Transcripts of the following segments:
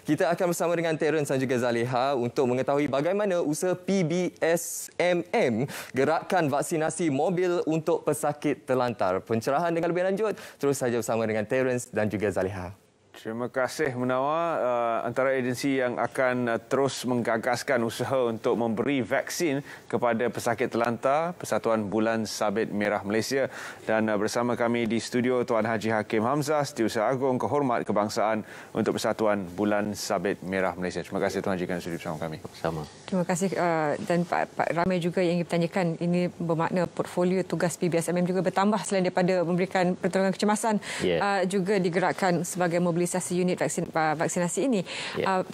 Kita akan bersama dengan Terence dan juga Zaliha untuk mengetahui bagaimana usaha PBSMM gerakan vaksinasi mobil untuk pesakit terlantar. Pencerahan dengan lebih lanjut terus saja bersama dengan Terence dan juga Zaliha. Terima kasih Munawar. Antara agensi yang akan terus menggagaskan usaha untuk memberi vaksin kepada pesakit terlantar, Persatuan Bulan Sabit Merah Malaysia. Dan bersama kami di studio Tuan Haji Hakim Hamzah, Setiausaha Agung Kehormat Kebangsaan untuk Persatuan Bulan Sabit Merah Malaysia. Terima kasih Tuan Haji kerana sudi bersama kami. Sama. Terima kasih dan Pak ramai juga yang ingin bertanyakan, ini bermakna portfolio tugas PBSMM juga bertambah selain daripada memberikan pertolongan kecemasan, juga digerakkan sebagai mobilisasi unit vaksinasi ini.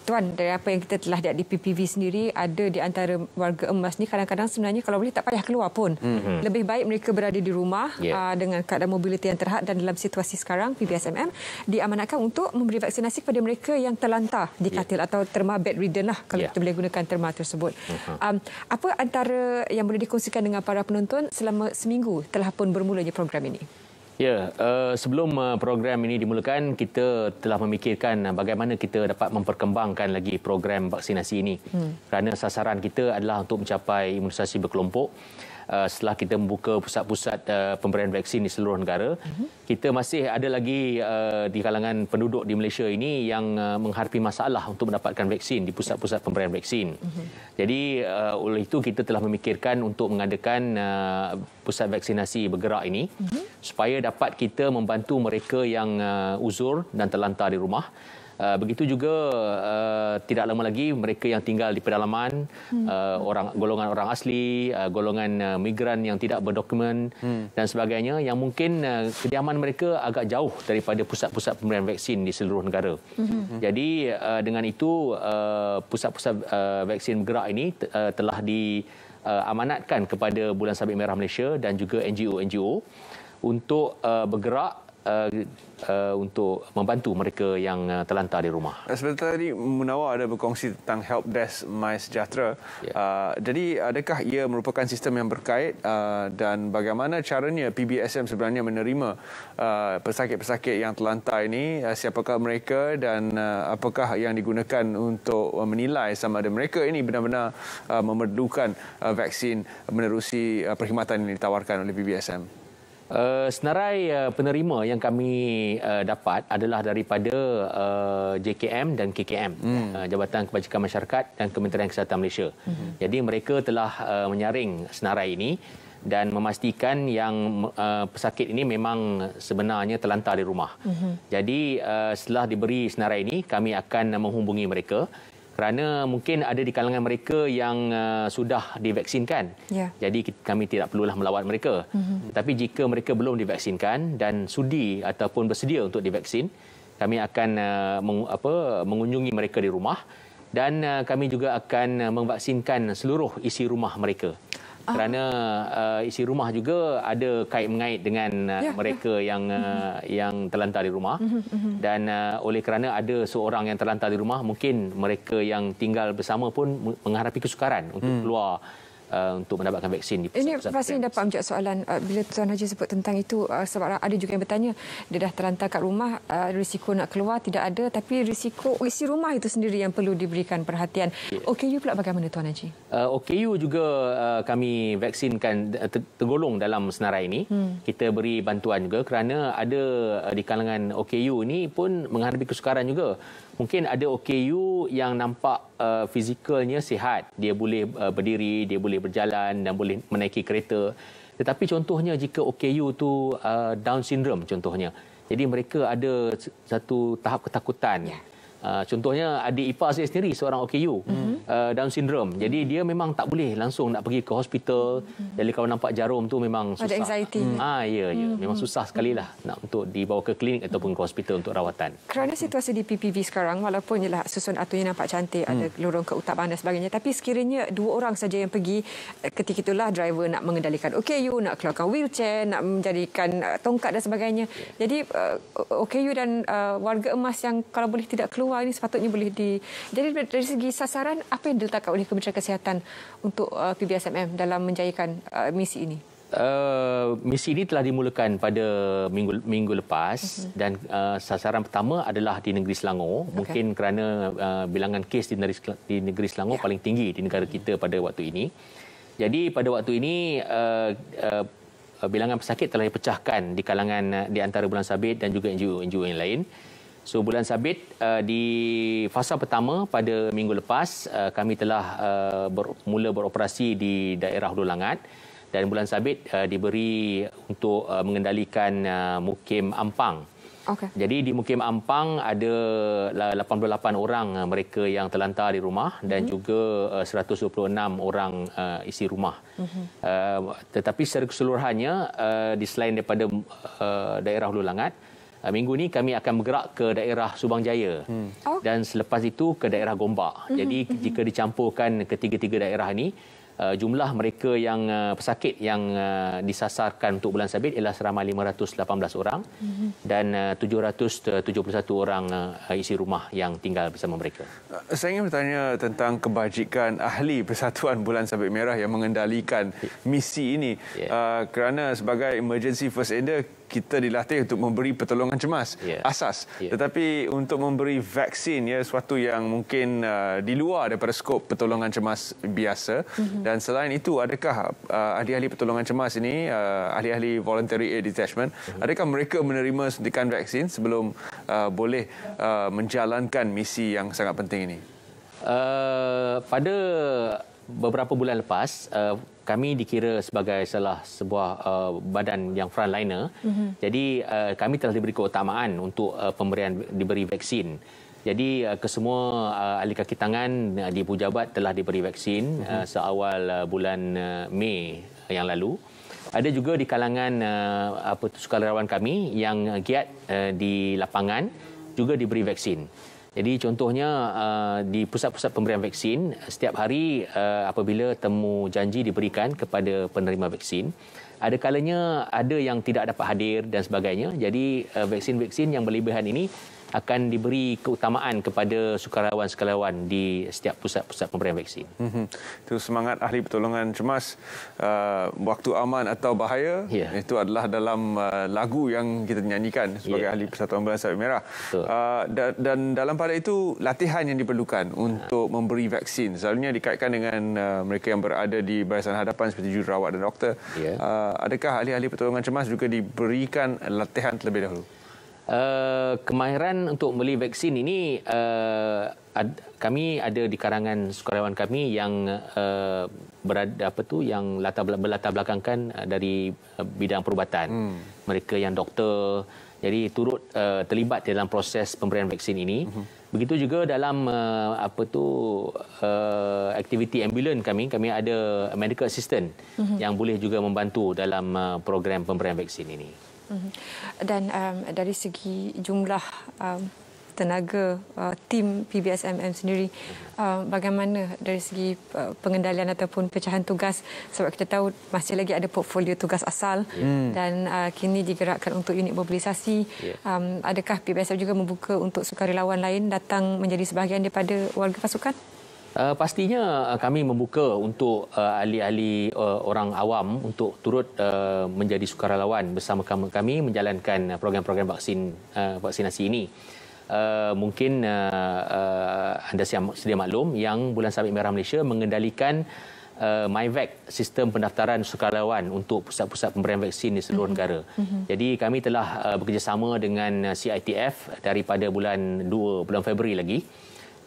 Tuan, dari apa yang kita telah lihat di PPV sendiri, ada di antara warga emas ni kadang-kadang sebenarnya kalau boleh tak payah keluar pun. Lebih baik mereka berada di rumah dengan keadaan mobiliti yang terhad, dan dalam situasi sekarang PBSMM diamanatkan untuk memberi vaksinasi kepada mereka yang terlantar di katil atau terma bedridden lah kalau kita boleh gunakan terma tersebut. Apa antara yang boleh dikongsikan dengan para penonton selama seminggu telah pun bermulanya program ini? Ya, sebelum program ini dimulakan, kita telah memikirkan bagaimana kita dapat memperkembangkan lagi program vaksinasi ini. Kerana sasaran kita adalah untuk mencapai imunisasi berkelompok. Setelah kita membuka pusat-pusat pemberian vaksin di seluruh negara, kita masih ada lagi di kalangan penduduk di Malaysia ini yang menghadapi masalah untuk mendapatkan vaksin di pusat-pusat pemberian vaksin. Jadi oleh itu kita telah memikirkan untuk mengadakan pusat vaksinasi bergerak ini supaya dapat kita membantu mereka yang uzur dan terlantar di rumah. Begitu juga tidak lama lagi mereka yang tinggal di pedalaman, golongan orang asli, golongan migran yang tidak berdokumen dan sebagainya, yang mungkin kediaman mereka agak jauh daripada pusat-pusat pemberian vaksin di seluruh negara. Jadi dengan itu pusat-pusat vaksin bergerak ini telah diamanatkan kepada Bulan Sabit Merah Malaysia dan juga NGO-NGO untuk bergerak untuk membantu mereka yang terlantar di rumah. Sebentar tadi Munawar ada berkongsi tentang Help Desk MySejahtera. Jadi adakah ia merupakan sistem yang berkait dan bagaimana caranya PBSM sebenarnya menerima pesakit-pesakit yang terlantar ini? Siapakah mereka dan apakah yang digunakan untuk menilai sama ada mereka ini benar-benar memerlukan vaksin menerusi perkhidmatan yang ditawarkan oleh PBSM? Senarai penerima yang kami dapat adalah daripada JKM dan KKM, Jabatan Kebajikan Masyarakat dan Kementerian Kesihatan Malaysia. Jadi mereka telah menyaring senarai ini dan memastikan yang pesakit ini memang sebenarnya terlantar di rumah. Jadi setelah diberi senarai ini, kami akan menghubungi mereka. Kerana mungkin ada di kalangan mereka yang sudah divaksinkan. Jadi kami tidak perlulah melawat mereka. Tapi jika mereka belum divaksinkan dan sudi ataupun bersedia untuk divaksin, kami akan mengunjungi mereka di rumah dan kami juga akan memvaksinkan seluruh isi rumah mereka. Kerana isi rumah juga ada kait-mengait dengan mereka yang terlantar di rumah. Dan oleh kerana ada seorang yang terlantar di rumah, mungkin mereka yang tinggal bersama pun menghadapi kesukaran untuk keluar untuk mendapatkan vaksin. Ini pasti dapat menjawab soalan bila Tuan Haji sebut tentang itu, sebab ada juga yang bertanya, dia dah terlantar kat rumah, risiko nak keluar tidak ada, tapi risiko isi rumah itu sendiri yang perlu diberikan perhatian. OKU pula bagaimana Tuan Haji? OKU juga kami vaksinkan, tergolong dalam senarai ini. Kita beri bantuan juga kerana ada di kalangan OKU ini pun menghadapi kesukaran juga. Mungkin ada OKU yang nampak fizikalnya sihat. Dia boleh berdiri, dia boleh berjalan dan boleh menaiki kereta. Tetapi contohnya jika OKU tu Down syndrome contohnya. Jadi mereka ada satu tahap ketakutan. Contohnya adik ipar saya sendiri seorang OKU Down syndrome. Jadi dia memang tak boleh langsung nak pergi ke hospital. Jadi kalau nampak jarum tu memang susah. Ada anxiety. Memang susah sekali lah nak untuk dibawa ke klinik ataupun ke hospital untuk rawatan. Kerana situasi di PPV sekarang, walaupun ialah susun atunya nampak cantik, ada lorong keutamaan dan sebagainya, tapi sekiranya 2 orang saja yang pergi, ketika itulah driver nak mengendalikan OKU, nak keluarkan wheelchair, nak menjadikan tongkat dan sebagainya. Jadi OKU dan warga emas yang kalau boleh tidak keluar ini sepatutnya boleh Jadi dari segi sasaran, apa yang diletakkan oleh Kementerian Kesihatan untuk PBSMM dalam menjayakan misi ini? Misi ini telah dimulakan pada minggu lepas dan sasaran pertama adalah di negeri Selangor. Mungkin kerana bilangan kes di negeri Selangor paling tinggi di negara kita pada waktu ini. Jadi pada waktu ini bilangan pesakit telah dipecahkan di kalangan di antara Bulan Sabit dan juga NGO yang lain. So Bulan Sabit di fasa pertama pada minggu lepas kami telah mula beroperasi di daerah Hulu Langat. Dan Bulan Sabit diberi untuk mengendalikan Mukim Ampang. Okay. Jadi di Mukim Ampang ada 88 orang mereka yang terlantar di rumah dan juga 126 orang isi rumah. Tetapi secara keseluruhannya di selain daripada daerah Hulu Langat, minggu ini kami akan bergerak ke daerah Subang Jaya dan selepas itu ke daerah Gombak. Jadi jika dicampurkan ketiga-tiga daerah ini, jumlah mereka yang pesakit yang disasarkan untuk Bulan Sabit ialah seramai 518 orang dan 771 orang isi rumah yang tinggal bersama mereka. Saya ingin bertanya tentang kebajikan ahli Persatuan Bulan Sabit Merah yang mengendalikan misi ini. Kerana sebagai emergency first aider, kita dilatih untuk memberi pertolongan cemas asas, tetapi untuk memberi vaksin sesuatu yang mungkin di luar daripada skop pertolongan cemas biasa. Dan selain itu, adakah ahli-ahli pertolongan cemas ini, ahli-ahli voluntary aid detachment, adakah mereka menerima suntikan vaksin sebelum boleh menjalankan misi yang sangat penting ini? Pada beberapa bulan lepas, kami dikira sebagai salah sebuah badan yang frontliner. Jadi kami telah diberi keutamaan untuk diberi vaksin. Jadi kesemua ahli kaki tangan di pejabat telah diberi vaksin seawal bulan Mei yang lalu. Ada juga di kalangan sukarelawan kami yang giat di lapangan juga diberi vaksin. Jadi contohnya di pusat-pusat pemberian vaksin, setiap hari apabila temu janji diberikan kepada penerima vaksin, ada kalanya ada yang tidak dapat hadir dan sebagainya. Jadi vaksin-vaksin yang berlebihan ini akan diberi keutamaan kepada sukarelawan-sukarelawan di setiap pusat-pusat pemberian vaksin. Itu semangat ahli pertolongan cemas, waktu aman atau bahaya, itu adalah dalam lagu yang kita nyanyikan sebagai ahli Persatuan Bulan Sabit Merah. Dan dalam pada itu, latihan yang diperlukan untuk memberi vaksin selalunya dikaitkan dengan mereka yang berada di barisan hadapan seperti jururawat dan doktor. Adakah ahli-ahli pertolongan cemas juga diberikan latihan terlebih dahulu? Kemahiran untuk membeli vaksin ini kami ada di kalangan sukarelawan kami yang yang berlatar belakangkan dari bidang perubatan. Mereka yang doktor, jadi turut terlibat dalam proses pemberian vaksin ini. Begitu juga dalam aktiviti ambulan kami ada medical assistant yang boleh juga membantu dalam program pemberian vaksin ini. Dan dari segi jumlah tenaga tim PBSMM sendiri, bagaimana dari segi pengendalian ataupun pecahan tugas, sebab kita tahu masih lagi ada portfolio tugas asal dan kini digerakkan untuk unit mobilisasi. Adakah PBSM juga membuka untuk sukarelawan lain datang menjadi sebahagian daripada warga pasukan? Pastinya kami membuka untuk ahli-ahli orang awam untuk turut menjadi sukarelawan bersama kami menjalankan program-program vaksinasi ini. Mungkin anda sedia maklum yang Bulan Sabit Merah Malaysia mengendalikan MyVac, sistem pendaftaran sukarelawan untuk pusat-pusat pemberian vaksin di seluruh negara. Jadi kami telah bekerjasama dengan CITF daripada bulan Februari lagi.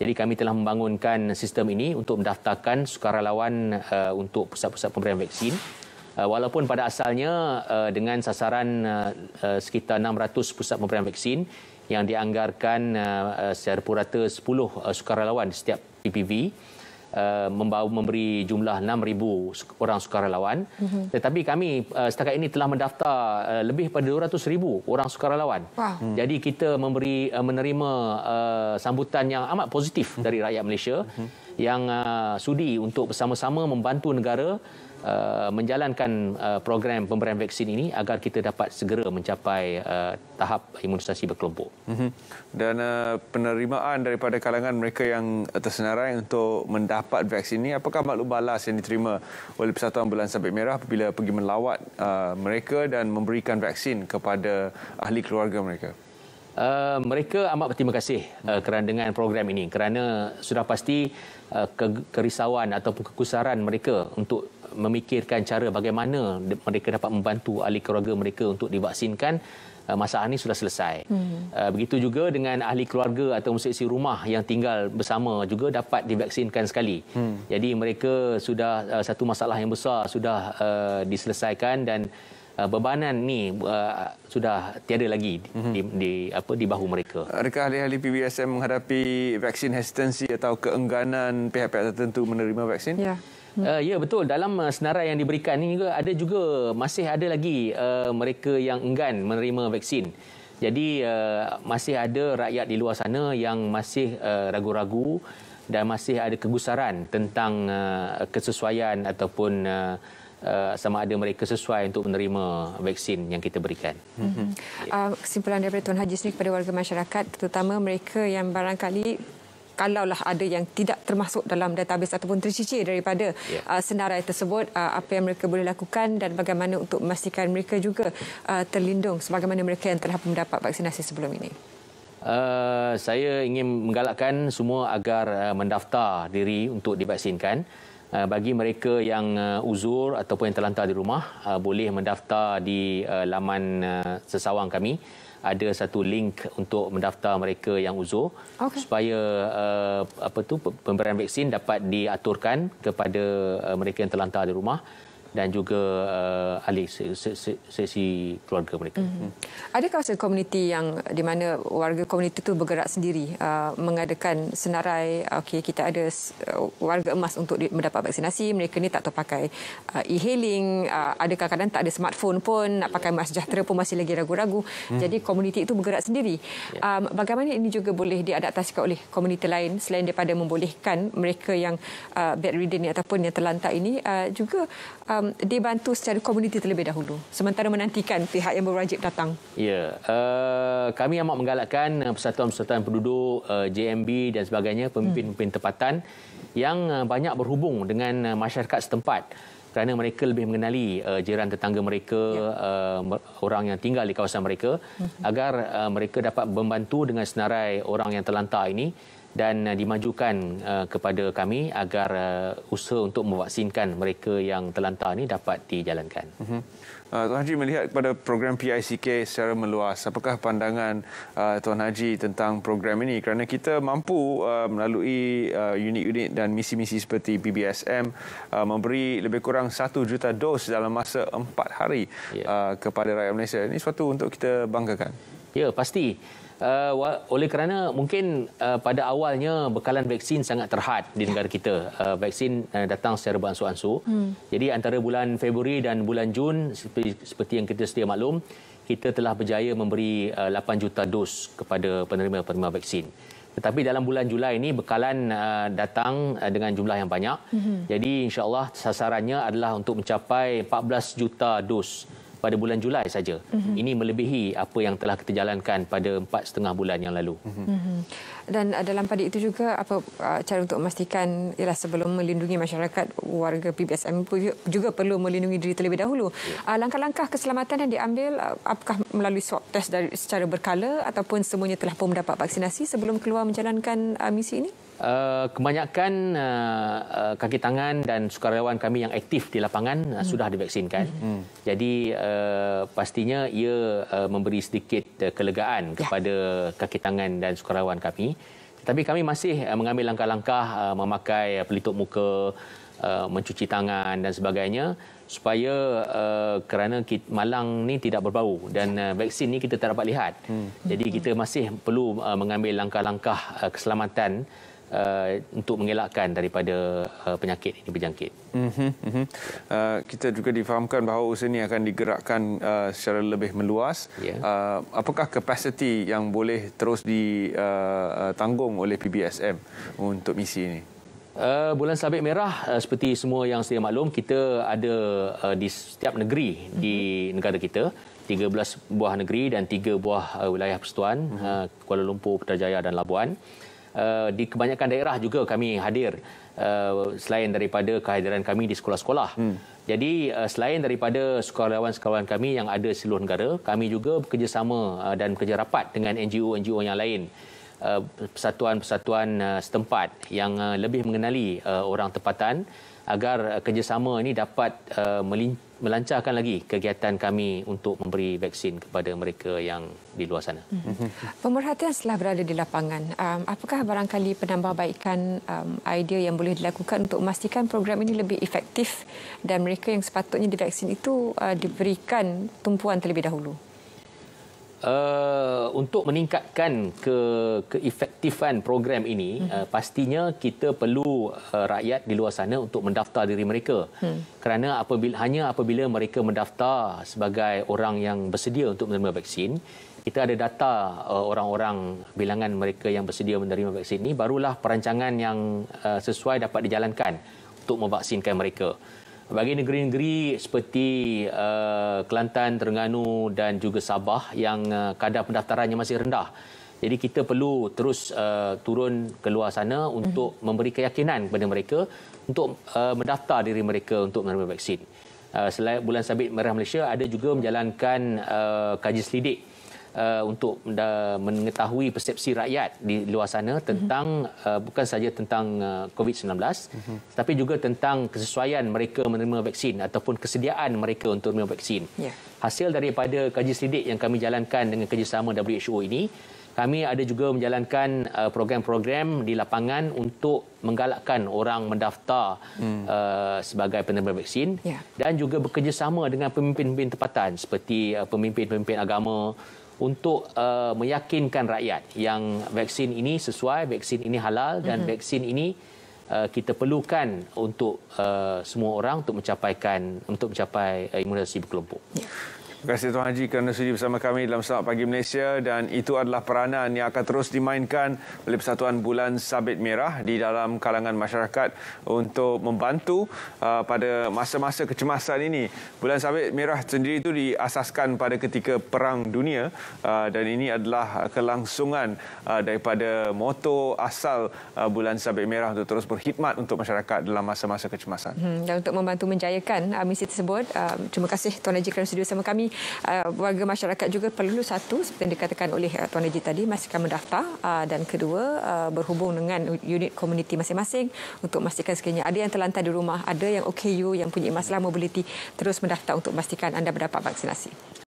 Jadi kami telah membangunkan sistem ini untuk mendaftarkan sukarelawan untuk pusat-pusat pemberian vaksin. Walaupun pada asalnya dengan sasaran sekitar 600 pusat pemberian vaksin yang dianggarkan secara purata 10 sukarelawan di setiap PPV, memberi jumlah 6,000 orang sukarelawan. Tetapi kami setakat ini telah mendaftar lebih pada 200,000 orang sukarelawan. Jadi kita menerima sambutan yang amat positif dari rakyat Malaysia yang sudi untuk bersama-sama membantu negara menjalankan program pemberian vaksin ini agar kita dapat segera mencapai tahap imunisasi berkelompok. Dan penerimaan daripada kalangan mereka yang tersenarai untuk mendapat vaksin ini, apakah maklum balas yang diterima oleh Persatuan Bulan Sabit Merah apabila pergi melawat mereka dan memberikan vaksin kepada ahli keluarga mereka? Mereka amat berterima kasih kerana dengan program ini, kerana sudah pasti kerisauan ataupun kekusaran mereka untuk memikirkan cara bagaimana mereka dapat membantu ahli keluarga mereka untuk divaksinkan, masalah ini sudah selesai. Begitu juga dengan ahli keluarga atau seksi rumah yang tinggal bersama juga dapat divaksinkan sekali. Jadi mereka sudah satu masalah yang besar sudah diselesaikan dan bebanan ni sudah tiada lagi di bahu mereka. Adakah ahli-ahli PBSM menghadapi vaksin hesitansi atau keengganan pihak-pihak tertentu menerima vaksin? Ya. Ya, betul. Dalam senarai yang diberikan ini juga masih ada lagi mereka yang enggan menerima vaksin. Jadi masih ada rakyat di luar sana yang masih ragu-ragu dan masih ada kegusaran tentang kesesuaian ataupun sama ada mereka sesuai untuk menerima vaksin yang kita berikan. Kesimpulan daripada Tuan Haji sendiri kepada warga masyarakat, terutama mereka yang barangkali kalaulah ada yang tidak termasuk dalam database ataupun tercicir daripada senarai tersebut, apa yang mereka boleh lakukan dan bagaimana untuk memastikan mereka juga terlindung sebagaimana mereka yang telah mendapat vaksinasi sebelum ini? Saya ingin menggalakkan semua agar mendaftar diri untuk divaksinkan. Bagi mereka yang uzur ataupun yang terlantar di rumah, boleh mendaftar di laman sesawang kami. Ada satu link untuk mendaftar mereka yang uzur, supaya pemberian vaksin dapat diaturkan kepada mereka yang terlantar di rumah dan juga ahli sesi keluarga mereka. Ada kawasan komuniti yang di mana warga komuniti itu bergerak sendiri mengadakan senarai, kita ada warga emas untuk mendapat vaksinasi, mereka ni tak tahu pakai e-hailing, ada kadang-kadang tak ada smartphone pun, nak pakai MySejahtera pun masih lagi ragu-ragu. Jadi komuniti itu bergerak sendiri. Bagaimana ini juga boleh diadaptasikan oleh komuniti lain selain daripada membolehkan mereka yang bedridden ataupun yang terlantar ini juga dibantu secara komuniti terlebih dahulu sementara menantikan pihak yang berwajib datang? Ya, kami amat menggalakkan persatuan-persatuan penduduk, JMB dan sebagainya, pemimpin-pemimpin tempatan yang banyak berhubung dengan masyarakat setempat kerana mereka lebih mengenali jiran tetangga mereka, orang yang tinggal di kawasan mereka, agar mereka dapat membantu dengan senarai orang yang terlantar ini dan dimajukan kepada kami agar usaha untuk memvaksinkan mereka yang terlantar ini dapat dijalankan. Tuan Haji melihat kepada program PICK secara meluas, apakah pandangan Tuan Haji tentang program ini? Kerana kita mampu melalui unit-unit dan misi-misi seperti PBSM memberi lebih kurang 1 juta dos dalam masa 4 hari kepada rakyat Malaysia. Ini suatu untuk kita banggakan. Ya, pasti. Oleh kerana mungkin pada awalnya bekalan vaksin sangat terhad di negara kita. Vaksin datang secara beransur-ansur. Jadi antara bulan Februari dan bulan Jun, seperti yang kita sedia maklum, kita telah berjaya memberi 8 juta dos kepada penerima-penerima vaksin. Tetapi dalam bulan Julai ini bekalan datang dengan jumlah yang banyak. Jadi insya-Allah sasarannya adalah untuk mencapai 14 juta dos pada bulan Julai saja. Ini melebihi apa yang telah kita jalankan pada 4,5 bulan yang lalu. Dan dalam pada itu juga apa cara untuk memastikan ialah sebelum melindungi masyarakat, warga PBSM juga perlu melindungi diri terlebih dahulu. Langkah-langkah keselamatan yang diambil apakah melalui swab test secara berkala ataupun semuanya telah pun mendapat vaksinasi sebelum keluar menjalankan misi ini? Kebanyakan kaki tangan dan sukarelawan kami yang aktif di lapangan sudah divaksinkan. Jadi pastinya ia memberi sedikit kelegaan kepada kaki tangan dan sukarelawan kami. Tetapi kami masih mengambil langkah-langkah memakai pelitup muka, mencuci tangan dan sebagainya supaya kerana Malang ni tidak berbau dan vaksin ni kita tak dapat lihat. Jadi kita masih perlu mengambil langkah-langkah keselamatan untuk mengelakkan daripada penyakit ini berjangkit. Kita juga difahamkan bahawa usaha ini akan digerakkan secara lebih meluas. Apakah kapasiti yang boleh terus ditanggung oleh PBSM untuk misi ini? Bulan Sabit Merah, seperti semua yang sedia maklum, kita ada di setiap negeri di negara kita, 13 buah negeri dan 3 buah wilayah persekutuan, Kuala Lumpur, Putrajaya dan Labuan. Di kebanyakan daerah juga kami hadir, selain daripada kehadiran kami di sekolah-sekolah. Jadi selain daripada sukarelawan-sukarelawan kami yang ada di seluruh negara, kami juga bekerjasama dan bekerja rapat dengan NGO-NGO yang lain, persatuan-persatuan setempat yang lebih mengenali orang tempatan, agar kerjasama ini dapat melancarkan lagi kegiatan kami untuk memberi vaksin kepada mereka yang di luar sana. Pemerhatian setelah berada di lapangan, apakah barangkali penambahbaikan idea yang boleh dilakukan untuk memastikan program ini lebih efektif dan mereka yang sepatutnya divaksin itu diberikan tumpuan terlebih dahulu? Untuk meningkatkan keefektifan program ini, pastinya kita perlu rakyat di luar sana untuk mendaftar diri mereka. Kerana hanya apabila mereka mendaftar sebagai orang yang bersedia untuk menerima vaksin, kita ada data orang-orang bilangan mereka yang bersedia menerima vaksin ini, barulah perancangan yang sesuai dapat dijalankan untuk memvaksinkan mereka. Bagi negeri-negeri seperti Kelantan, Terengganu dan juga Sabah yang kadar pendaftarannya masih rendah. Jadi kita perlu terus turun ke luar sana untuk memberi keyakinan kepada mereka untuk mendaftar diri mereka untuk menerima vaksin. Selain Bulan Sabit Merah Malaysia ada juga menjalankan kaji selidik untuk mengetahui persepsi rakyat di luar sana tentang bukan saja tentang COVID-19 tetapi juga tentang kesesuaian mereka menerima vaksin ataupun kesediaan mereka untuk menerima vaksin. Hasil daripada kaji selidik yang kami jalankan dengan kerjasama WHO ini, kami ada juga menjalankan program-program di lapangan untuk menggalakkan orang mendaftar sebagai penerima vaksin dan juga bekerjasama dengan pemimpin-pemimpin tempatan seperti pemimpin-pemimpin agama untuk meyakinkan rakyat yang vaksin ini sesuai, vaksin ini halal dan vaksin ini kita perlukan untuk semua orang untuk mencapai imunisasi berkelompok. Terima kasih Tuan Haji kerana sudi bersama kami dalam Selamat Pagi Malaysia, dan itu adalah peranan yang akan terus dimainkan oleh Persatuan Bulan Sabit Merah di dalam kalangan masyarakat untuk membantu pada masa-masa kecemasan ini. Bulan Sabit Merah sendiri itu diasaskan pada ketika Perang Dunia dan ini adalah kelangsungan daripada moto asal Bulan Sabit Merah untuk terus berkhidmat untuk masyarakat dalam masa-masa kecemasan. Dan untuk membantu menjayakan misi tersebut, terima kasih Tuan Haji kerana sudi bersama kami. Warga masyarakat juga perlu satu, seperti yang dikatakan oleh Tuan Haji tadi, memastikan mendaftar, dan kedua berhubung dengan unit komuniti masing-masing untuk memastikan sekiranya ada yang terlantar di rumah, ada yang OKU yang punya masalah mobiliti, terus mendaftar untuk memastikan anda mendapat vaksinasi.